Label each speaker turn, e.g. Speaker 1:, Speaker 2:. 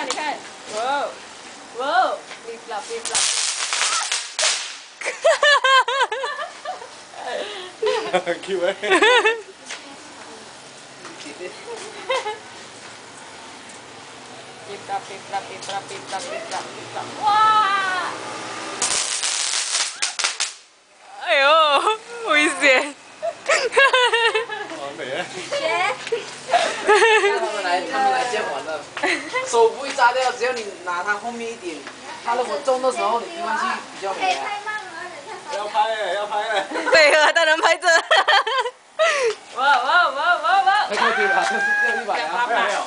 Speaker 1: 看，你看，哇哇，飞啦飞啦。
Speaker 2: Q 哎。
Speaker 1: 哇！
Speaker 3: 哎呦，危险！
Speaker 2: 好美啊！
Speaker 4: 他们来监管的，手不会炸掉，只要你拿它后面一点，它如果重的时候你丢上去比较美啊。
Speaker 2: 要拍了，要拍了。
Speaker 3: 配合的人拍着。
Speaker 1: 哇哇哇哇哇！
Speaker 4: 太快丢了，这是掉100啊！
Speaker 2: 没有没有。